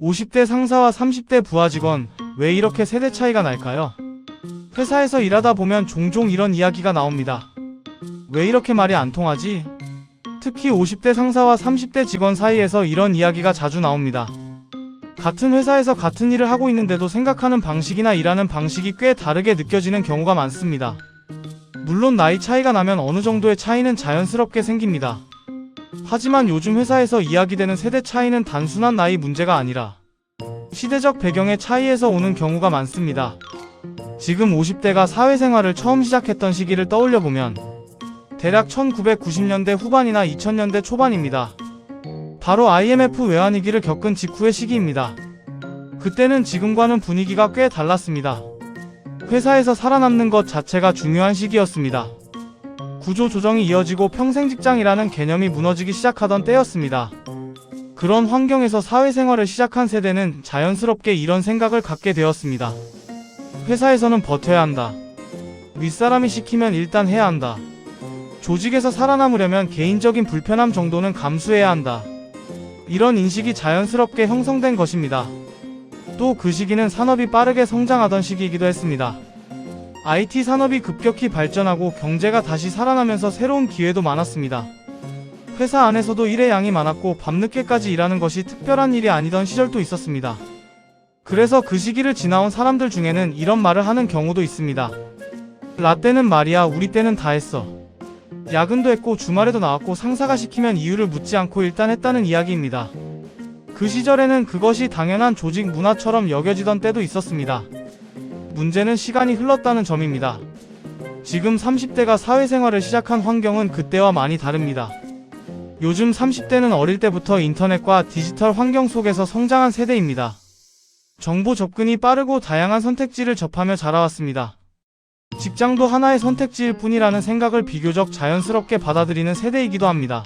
50대 상사와 30대 부하 직원, 왜 이렇게 세대 차이가 날까요? 회사에서 일하다 보면 종종 이런 이야기가 나옵니다. 왜 이렇게 말이 안 통하지? 특히 50대 상사와 30대 직원 사이에서 이런 이야기가 자주 나옵니다. 같은 회사에서 같은 일을 하고 있는데도 생각하는 방식이나 일하는 방식이 꽤 다르게 느껴지는 경우가 많습니다. 물론 나이 차이가 나면 어느 정도의 차이는 자연스럽게 생깁니다. 하지만 요즘 회사에서 이야기되는 세대 차이는 단순한 나이 문제가 아니라 시대적 배경의 차이에서 오는 경우가 많습니다. 지금 50대가 사회생활을 처음 시작했던 시기를 떠올려보면 대략 1990년대 후반이나 2000년대 초반입니다. 바로 IMF 외환위기를 겪은 직후의 시기입니다. 그때는 지금과는 분위기가 꽤 달랐습니다. 회사에서 살아남는 것 자체가 중요한 시기였습니다. 구조 조정이 이어지고 평생 직장이라는 개념이 무너지기 시작하던 때였습니다. 그런 환경에서 사회생활을 시작한 세대는 자연스럽게 이런 생각을 갖게 되었습니다. 회사에서는 버텨야 한다. 윗사람이 시키면 일단 해야 한다. 조직에서 살아남으려면 개인적인 불편함 정도는 감수해야 한다. 이런 인식이 자연스럽게 형성된 것입니다. 또 그 시기는 산업이 빠르게 성장하던 시기이기도 했습니다. IT 산업이 급격히 발전하고 경제가 다시 살아나면서 새로운 기회도 많았습니다. 회사 안에서도 일의 양이 많았고 밤늦게까지 일하는 것이 특별한 일이 아니던 시절도 있었습니다. 그래서 그 시기를 지나온 사람들 중에는 이런 말을 하는 경우도 있습니다. 라떼는 말이야 우리 때는 다 했어. 야근도 했고 주말에도 나왔고 상사가 시키면 이유를 묻지 않고 일단 했다는 이야기입니다. 그 시절에는 그것이 당연한 조직 문화처럼 여겨지던 때도 있었습니다. 문제는 시간이 흘렀다는 점입니다. 지금 30대가 사회생활을 시작한 환경은 그때와 많이 다릅니다. 요즘 30대는 어릴 때부터 인터넷과 디지털 환경 속에서 성장한 세대입니다. 정보 접근이 빠르고 다양한 선택지를 접하며 자라왔습니다. 직장도 하나의 선택지일 뿐이라는 생각을 비교적 자연스럽게 받아들이는 세대이기도 합니다.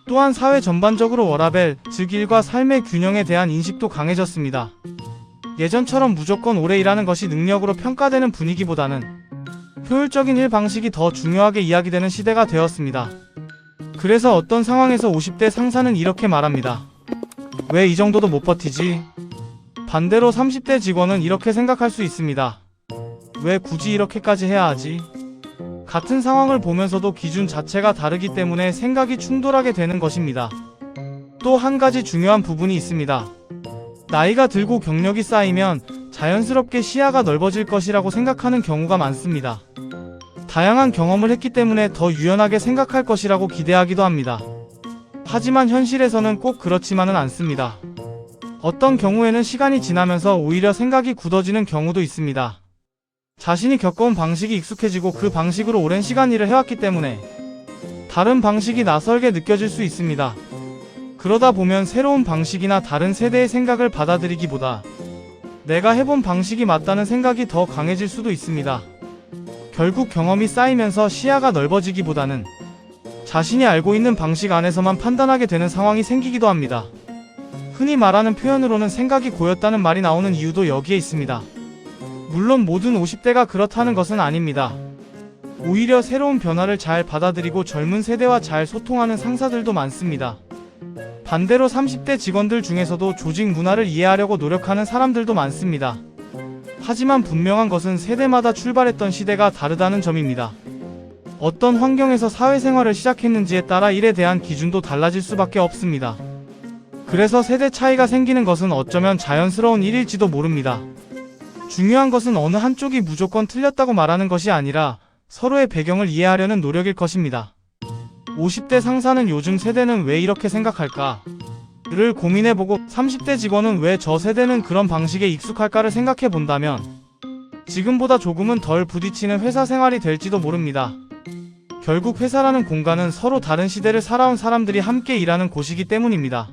또한 사회 전반적으로 워라밸, 즉 일과 삶의 균형에 대한 인식도 강해졌습니다. 예전처럼 무조건 오래 일하는 것이 능력으로 평가되는 분위기보다는 효율적인 일 방식이 더 중요하게 이야기되는 시대가 되었습니다. 그래서 어떤 상황에서 50대 상사는 이렇게 말합니다. 왜 이 정도도 못 버티지? 반대로 30대 직원은 이렇게 생각할 수 있습니다. 왜 굳이 이렇게까지 해야 하지? 같은 상황을 보면서도 기준 자체가 다르기 때문에 생각이 충돌하게 되는 것입니다. 또 한 가지 중요한 부분이 있습니다. 나이가 들고 경력이 쌓이면 자연스럽게 시야가 넓어질 것이라고 생각하는 경우가 많습니다. 다양한 경험을 했기 때문에 더 유연하게 생각할 것이라고 기대하기도 합니다. 하지만 현실에서는 꼭 그렇지만은 않습니다. 어떤 경우에는 시간이 지나면서 오히려 생각이 굳어지는 경우도 있습니다. 자신이 겪어온 방식이 익숙해지고 그 방식으로 오랜 시간 일을 해왔기 때문에 다른 방식이 낯설게 느껴질 수 있습니다. 그러다 보면 새로운 방식이나 다른 세대의 생각을 받아들이기보다 내가 해본 방식이 맞다는 생각이 더 강해질 수도 있습니다. 결국 경험이 쌓이면서 시야가 넓어지기보다는 자신이 알고 있는 방식 안에서만 판단하게 되는 상황이 생기기도 합니다. 흔히 말하는 표현으로는 생각이 고였다는 말이 나오는 이유도 여기에 있습니다. 물론 모든 50대가 그렇다는 것은 아닙니다. 오히려 새로운 변화를 잘 받아들이고 젊은 세대와 잘 소통하는 상사들도 많습니다. 반대로 30대 직원들 중에서도 조직 문화를 이해하려고 노력하는 사람들도 많습니다. 하지만 분명한 것은 세대마다 출발했던 시대가 다르다는 점입니다. 어떤 환경에서 사회생활을 시작했는지에 따라 일에 대한 기준도 달라질 수밖에 없습니다. 그래서 세대 차이가 생기는 것은 어쩌면 자연스러운 일일지도 모릅니다. 중요한 것은 어느 한쪽이 무조건 틀렸다고 말하는 것이 아니라 서로의 배경을 이해하려는 노력일 것입니다. 50대 상사는 요즘 세대는 왜 이렇게 생각할까? 를 고민해보고 30대 직원은 왜 저 세대는 그런 방식에 익숙할까를 생각해본다면 지금보다 조금은 덜 부딪히는 회사 생활이 될지도 모릅니다. 결국 회사라는 공간은 서로 다른 시대를 살아온 사람들이 함께 일하는 곳이기 때문입니다.